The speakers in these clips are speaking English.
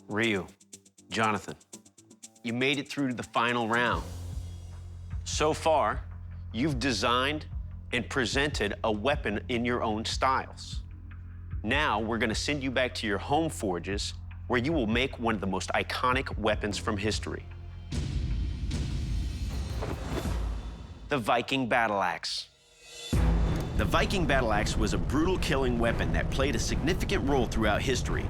Ryu, Jonathan, you made it through to the final round. So far, you've designed and presented a weapon in your own styles. Now, we're gonna send you back to your home forges where you will make one of the most iconic weapons from history. The Viking Battle Axe. The Viking Battle Axe was a brutal killing weapon that played a significant role throughout history.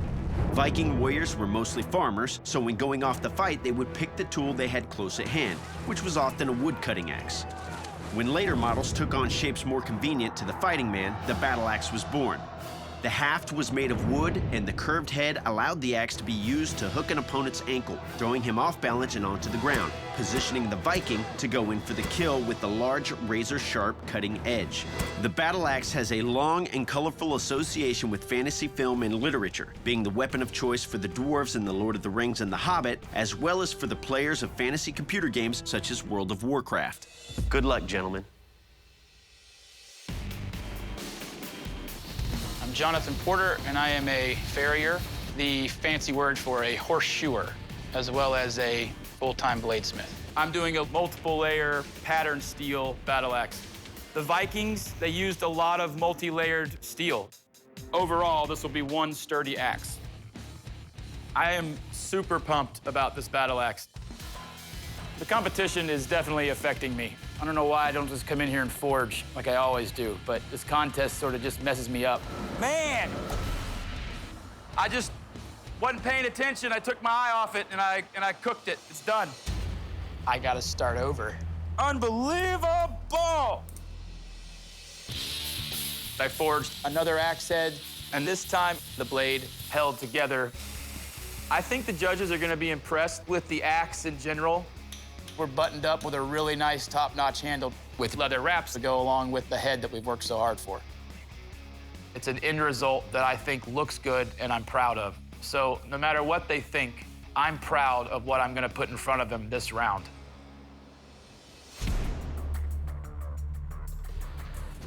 Viking warriors were mostly farmers, so when going off the fight, they would pick the tool they had close at hand, which was often a wood-cutting axe. When later models took on shapes more convenient to the fighting man, the battle axe was born. The haft was made of wood, and the curved head allowed the axe to be used to hook an opponent's ankle, throwing him off balance and onto the ground, positioning the Viking to go in for the kill with the large, razor-sharp cutting edge. The battle axe has a long and colorful association with fantasy film and literature, being the weapon of choice for the dwarves in The Lord of the Rings and The Hobbit, as well as for the players of fantasy computer games such as World of Warcraft. Good luck, gentlemen. I'm Jonathan Porter, and I am a farrier, the fancy word for a horseshoer, as well as a full-time bladesmith. I'm doing a multiple layer pattern steel battle axe. The Vikings, they used a lot of multi-layered steel. Overall, this will be one sturdy axe. I am super pumped about this battle axe. The competition is definitely affecting me. I don't know why I don't just come in here and forge like I always do, but this contest sort of just messes me up. Man! I just wasn't paying attention. I took my eye off it and I cooked it. It's done. I gotta start over. Unbelievable! I forged Another axe head. and this time the blade held together. I think the judges are gonna be impressed with the axe in general. We're buttoned up with a really nice top-notch handle with leather wraps to go along with the head that we've worked so hard for. It's an end result that I think looks good and I'm proud of. So no matter what they think, I'm proud of what I'm gonna put in front of them this round.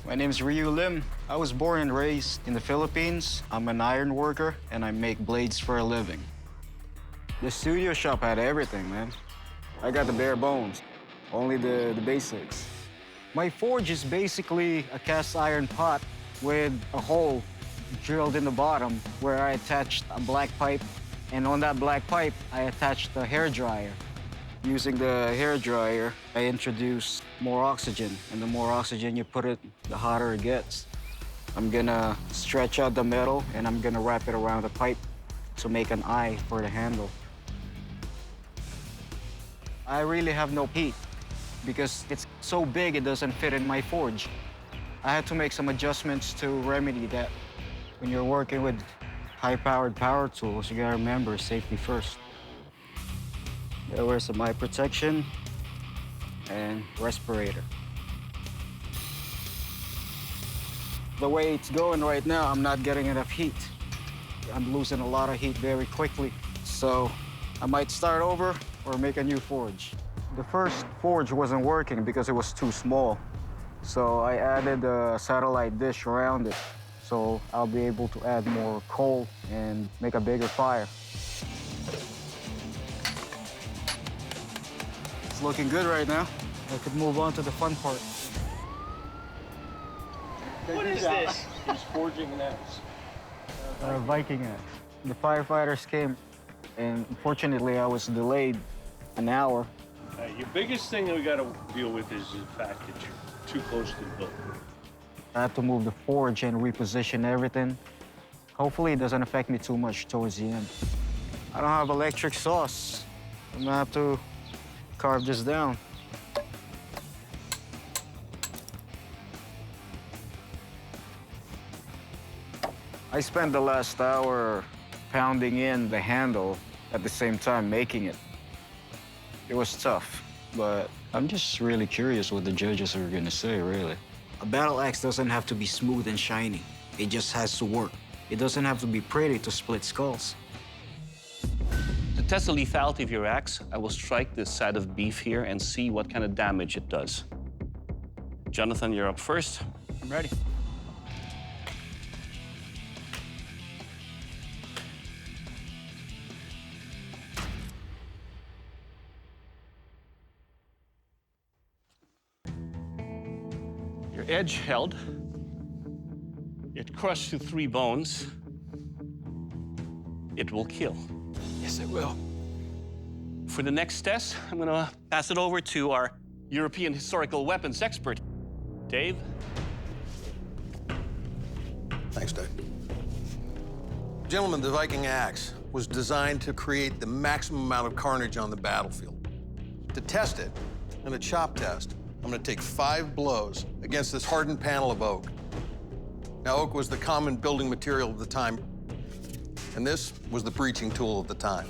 My name's Ryu Lim. I was born and raised in the Philippines. I'm an iron worker, and I make blades for a living. The studio shop had everything, man. I got the bare bones, only the basics. My forge is basically a cast iron pot with a hole drilled in the bottom where I attached a black pipe, and on that black pipe, I attached a hair dryer. Using the hair dryer, I introduce more oxygen, and the more oxygen you put it, the hotter it gets. I'm gonna stretch out the metal, and I'm gonna wrap it around the pipe to make an eye for the handle. I really have no heat because it's so big it doesn't fit in my forge. I had to make some adjustments to remedy that. When you're working with high-powered power tools, you gotta remember safety first. Gotta wear some eye protection and respirator. The way it's going right now, I'm not getting enough heat. I'm losing a lot of heat very quickly, so I might start over or make a new forge. The first forge wasn't working because it was too small, so I added a satellite dish around it, so I'll be able to add more coal and make a bigger fire. It's looking good right now. I could move on to the fun part. What is this? He's forging an axe. A Viking axe. The firefighters came, and unfortunately, I was delayed an hour. Your biggest thing that we got to deal with is the fact that you're too close to the building. I have to move the forge and reposition everything. Hopefully, it doesn't affect me too much towards the end. I don't have electric saws. I'm gonna have to carve this down. I spent the last hour pounding in the handle at the same time making it. It was tough, but I'm just really curious what the judges are gonna say, really. A battle axe doesn't have to be smooth and shiny. It just has to work. It doesn't have to be pretty to split skulls. To test the lethality of your axe, I will strike this side of beef here and see what kind of damage it does. Jonathan, you're up first. I'm ready. Your edge held. It crushed to 3 bones. It will kill. Yes, it will. For the next test, I'm gonna pass it over to our European historical weapons expert, Dave. Thanks, Dave. Gentlemen, the Viking axe was designed to create the maximum amount of carnage on the battlefield. To test it, in a chop test, I'm gonna take 5 blows against this hardened panel of oak. Now, oak was the common building material of the time, and this was the breaching tool of the time.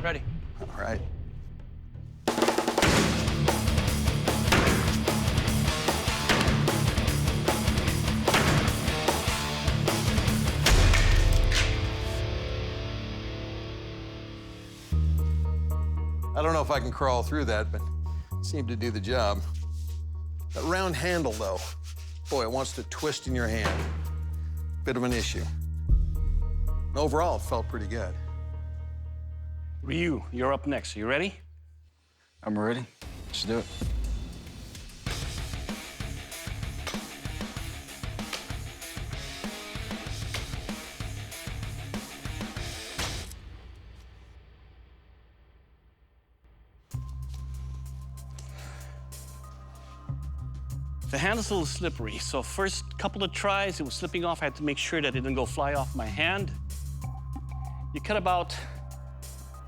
Ready? All right. I don't know if I can crawl through that, but it seemed to do the job. That round handle, though, boy, it wants to twist in your hand. Bit of an issue. And overall, it felt pretty good. Ryu, you're up next. Are you ready? I'm ready. Let's do it. The handle's a little slippery, so first couple of tries, it was slipping off. I had to make sure that it didn't go fly off my hand. You cut about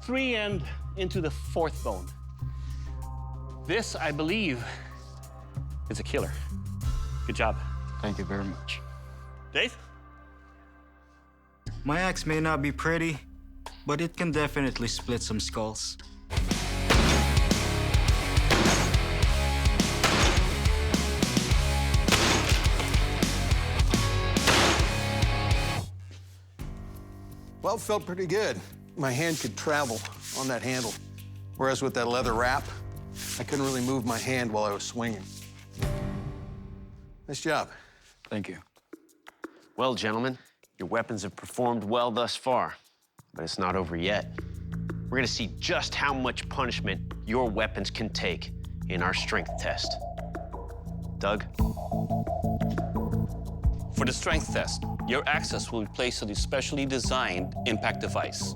3 and into the 4th bone. This, I believe, is a killer. Good job. Thank you very much. Dave? My axe may not be pretty, but it can definitely split some skulls. Well, it felt pretty good. My hand could travel on that handle, whereas with that leather wrap, I couldn't really move my hand while I was swinging. Nice job. Thank you. Well, gentlemen, your weapons have performed well thus far, but it's not over yet. We're gonna see just how much punishment your weapons can take in our strength test. Doug? For the strength test, your axis will be placed on the specially designed impact device.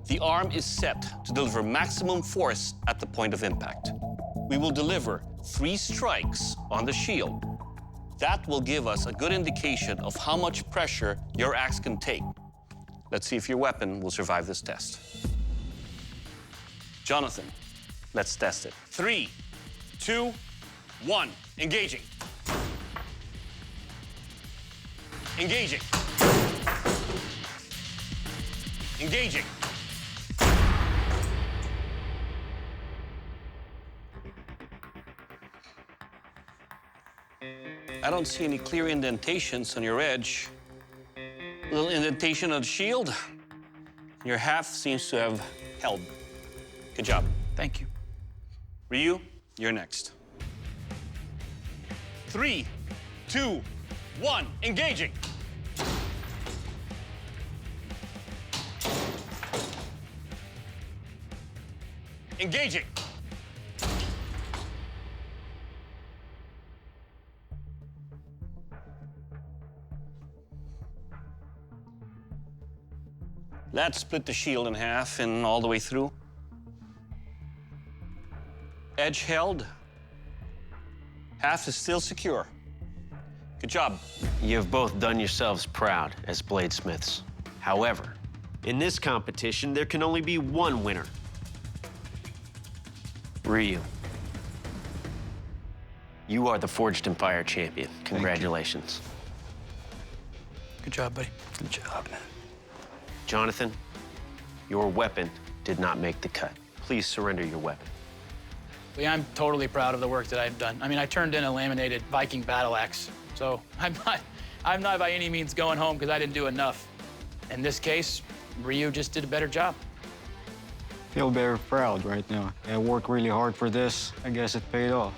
The arm is set to deliver maximum force at the point of impact. We will deliver 3 strikes on the shield. That will give us a good indication of how much pressure your axe can take. Let's see if your weapon will survive this test. Jonathan, let's test it. 3, 2, 1, engaging. Engaging. Engaging. I don't see any clear indentations on your edge. A little indentation on the shield. Your half seems to have held. Good job. Thank you. Ryu, you're next. 3, 2, 1, engaging. Engaging. Let's split the shield in half and all the way through. Edge held. Half is still secure. Good job. You have both done yourselves proud as bladesmiths. However, in this competition, there can only be one winner. Ryu, you are the Forged in Fire champion. Congratulations. Good job, buddy. Good job, man. Jonathan, your weapon did not make the cut. Please surrender your weapon. Lee, I'm totally proud of the work that I've done. I mean, I turned in a laminated Viking battle axe, so I'm not by any means going home because I didn't do enough. In this case, Ryu just did a better job. Feel very proud right now. I worked really hard for this. I guess it paid off.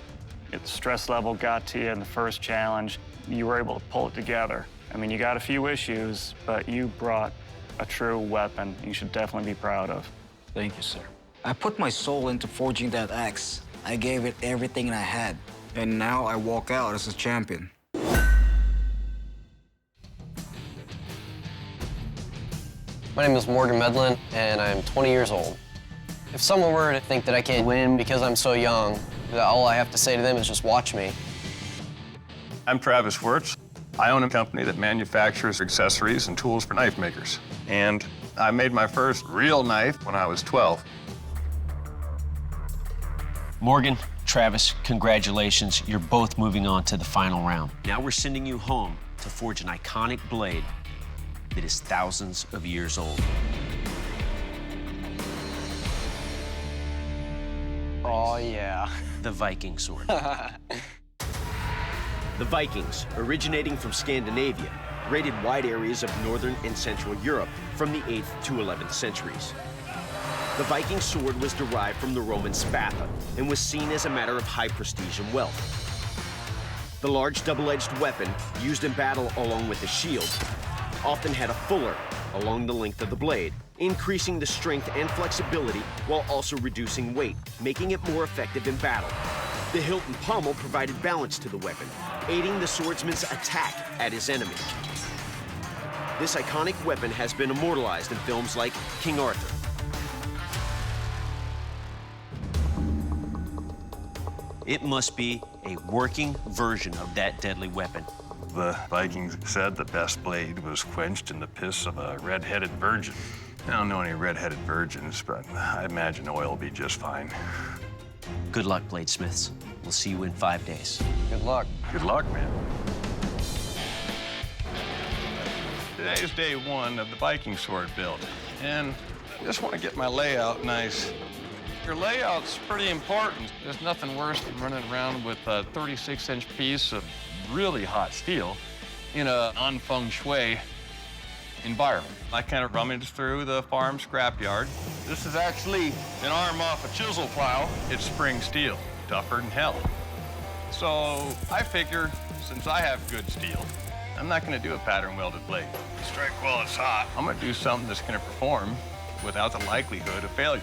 If the stress level got to you in the first challenge, you were able to pull it together. I mean, you got a few issues, but you brought a true weapon you should definitely be proud of. Thank you, sir. I put my soul into forging that axe. I gave it everything I had. And now I walk out as a champion. My name is Morgan Medlin, and I'm 20 years old. If someone were to think that I can't win because I'm so young, that all I have to say to them is just watch me. I'm Travis Wirtz. I own a company that manufactures accessories and tools for knife makers. And I made my first real knife when I was 12. Morgan, Travis, congratulations. You're both moving on to the final round. Now we're sending you home to forge an iconic blade that is thousands of years old. Oh, yeah. The Viking sword. The Vikings, originating from Scandinavia, raided wide areas of northern and central Europe from the 8th to 11th centuries. The Viking sword was derived from the Roman spatha and was seen as a matter of high prestige and wealth. The large double-edged weapon, used in battle along with the shield, often had a fuller along the length of the blade, increasing the strength and flexibility while also reducing weight, making it more effective in battle. The hilt and pommel provided balance to the weapon, aiding the swordsman's attack at his enemy. This iconic weapon has been immortalized in films like King Arthur. It must be a working version of that deadly weapon. The Vikings said the best blade was quenched in the piss of a red-headed virgin. I don't know any red-headed virgins, but I imagine oil will be just fine. Good luck, bladesmiths. We'll see you in 5 days. Good luck. Good luck, man. Today is day one of the Viking sword build, and I just want to get my layout nice. Your layout's pretty important. There's nothing worse than running around with a 36-inch piece of really hot steel in a non-feng shui environment. I kind of rummaged through the farm scrapyard. This is actually an arm off a chisel plow. It's spring steel, tougher than hell. So I figure, since I have good steel, I'm not gonna do a pattern welded blade. Strike while it's hot. I'm gonna do something that's gonna perform without the likelihood of failure.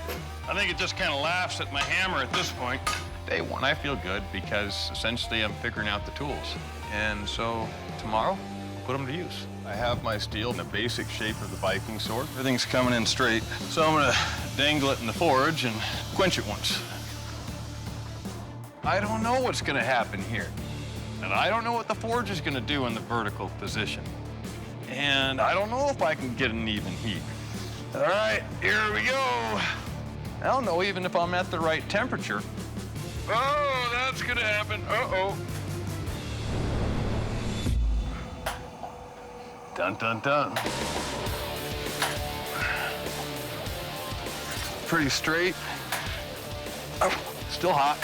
I think it just kind of laughs at my hammer at this point. Day one, I feel good because essentially I'm figuring out the tools. And so tomorrow, I'll put them to use. I have my steel in the basic shape of the Viking sword. Everything's coming in straight. So I'm gonna dangle it in the forge and quench it once. I don't know what's gonna happen here. And I don't know what the forge is gonna do in the vertical position. And I don't know if I can get an even heat. All right, here we go. I don't know even if I'm at the right temperature. Oh, that's gonna happen. Uh-oh. Dun, dun, dun. Pretty straight. Oh, still hot.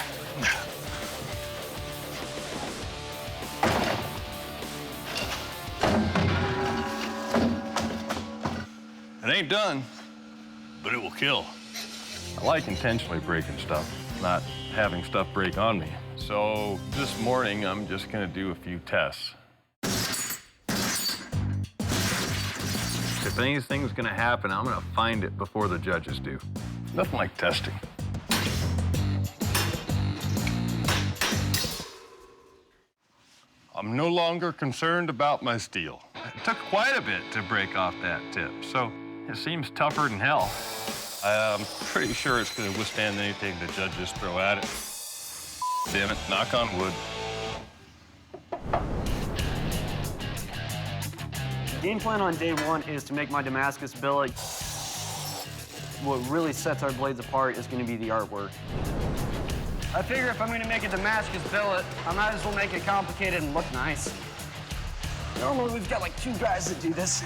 It ain't done, but it will kill. I like intentionally breaking stuff, not having stuff break on me. So this morning, I'm just gonna do a few tests. If anything's gonna happen, I'm gonna find it before the judges do. Nothing like testing. I'm no longer concerned about my steel. It took quite a bit to break off that tip, so it seems tougher than hell. I'm pretty sure it's gonna withstand anything the judges throw at it. Damn it, knock on wood. Game plan on day one is to make my Damascus billet. What really sets our blades apart is gonna be the artwork. I figure if I'm gonna make a Damascus billet, I might as well make it complicated and look nice. Normally we've got like 2 guys that do this.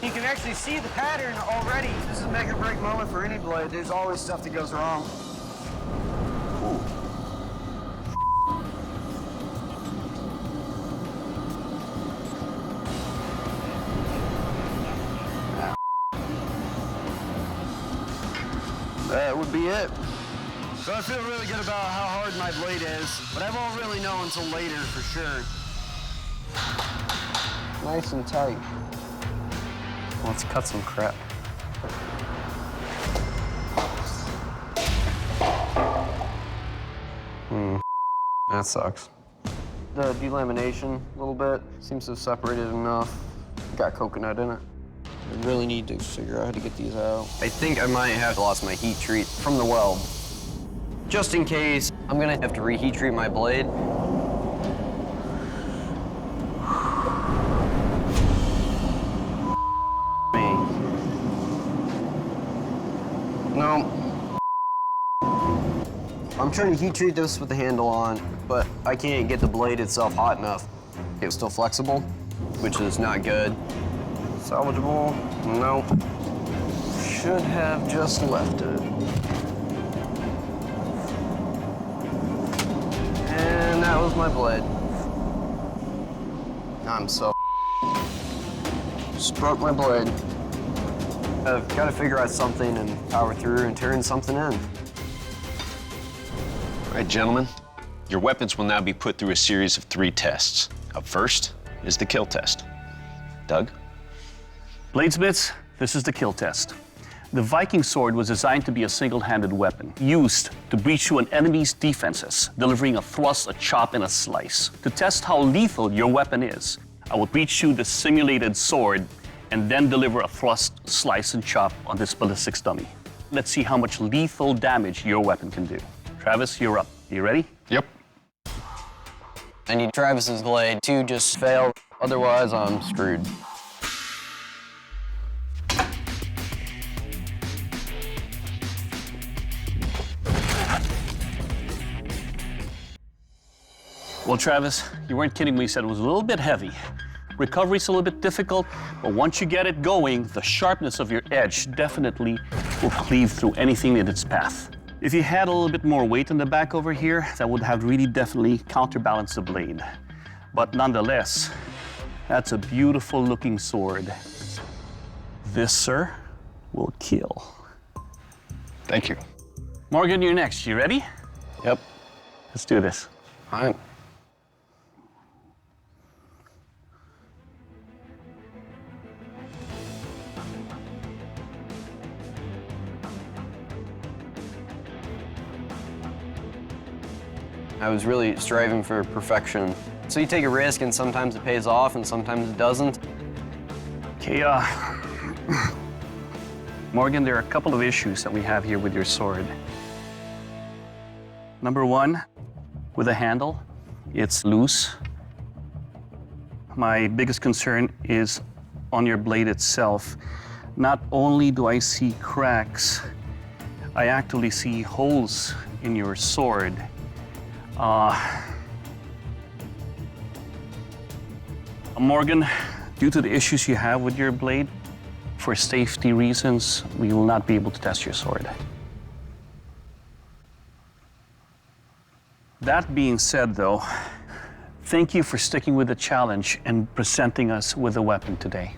You can actually see the pattern already. This is a make or break moment for any blade. There's always stuff that goes wrong. Ooh. That would be it. So I feel really good about how hard my blade is, but I won't really know until later for sure. Nice and tight. Let's cut some crap. That sucks. The delamination a little bit seems to have separated enough. Got coconut in it. I really need to figure out how to get these out. I think I might have lost my heat treat from the weld. Just in case, I'm gonna have to reheat treat my blade. No. I'm trying to heat treat this with the handle on, but I can't get the blade itself hot enough. It's still flexible, which is not good. Salvageable? No. Should have just left it. And that was my blade. I'm so just broke my blade. I've got to figure out something and power through and turn something in. All right, gentlemen, your weapons will now be put through a series of 3 tests. Up first is the kill test. Doug? Bladesmiths, this is the kill test. The Viking sword was designed to be a single-handed weapon, used to breach through an enemy's defenses, delivering a thrust, a chop, and a slice. To test how lethal your weapon is, I will breach through the simulated sword and then deliver a thrust, slice, and chop on this ballistics dummy. Let's see how much lethal damage your weapon can do. Travis, you're up. You ready? Yep. I need Travis's blade to just fail, otherwise I'm screwed. Well, Travis, you weren't kidding when you said it was a little bit heavy. Recovery's a little bit difficult, but once you get it going, the sharpness of your edge definitely will cleave through anything in its path. If you had a little bit more weight in the back over here, that would have really definitely counterbalanced the blade. But nonetheless, that's a beautiful looking sword. This, sir, will kill. Thank you. Morgan, you're next. You ready? Yep. Let's do this. All right. I was really striving for perfection. So you take a risk and sometimes it pays off and sometimes it doesn't. Okay, Morgan, there are a couple of issues that we have here with your sword. Number one, with the handle, it's loose. My biggest concern is on your blade itself. Not only do I see cracks, I actually see holes in your sword. Morgan, due to the issues you have with your blade, for safety reasons, we will not be able to test your sword. That being said, though, thank you for sticking with the challenge and presenting us with a weapon today.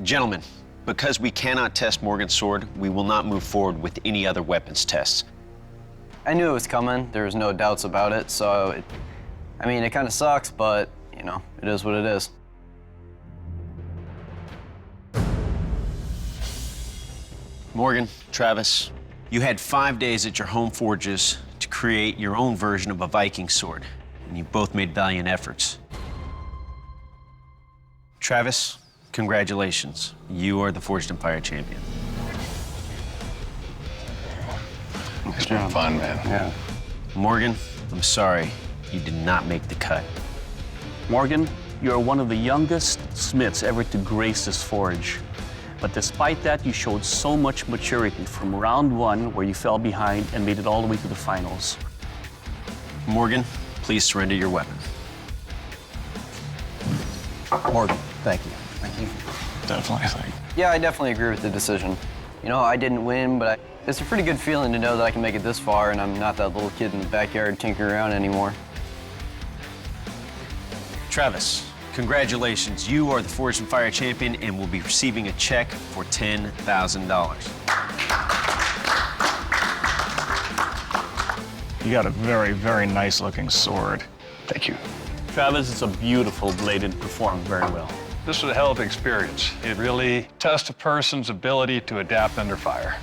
Gentlemen, because we cannot test Morgan's sword, we will not move forward with any other weapons tests. I knew it was coming. There was no doubts about it. So, it kind of sucks, but, you know, it is what it is. Morgan, Travis, you had 5 days at your home forges to create your own version of a Viking sword, and you both made valiant efforts. Travis, congratulations. You are the Forged in Fire champion. It's been fun, man. Yeah. Morgan, I'm sorry. You did not make the cut. Morgan, you're one of the youngest smiths ever to grace this forge. But despite that, you showed so much maturity from round 1, where you fell behind and made it all the way to the finals. Morgan, please surrender your weapon. Morgan, thank you. Thank you. Definitely, thank you. Yeah, I definitely agree with the decision. You know, I didn't win, but it's a pretty good feeling to know that I can make it this far and I'm not that little kid in the backyard tinkering around anymore. Travis, congratulations. You are the Forged in Fire champion and will be receiving a check for $10,000. You got a very, very nice looking sword. Thank you. Travis, it's a beautiful blade and performed very well. This was a hell of an experience. It really tests a person's ability to adapt under fire.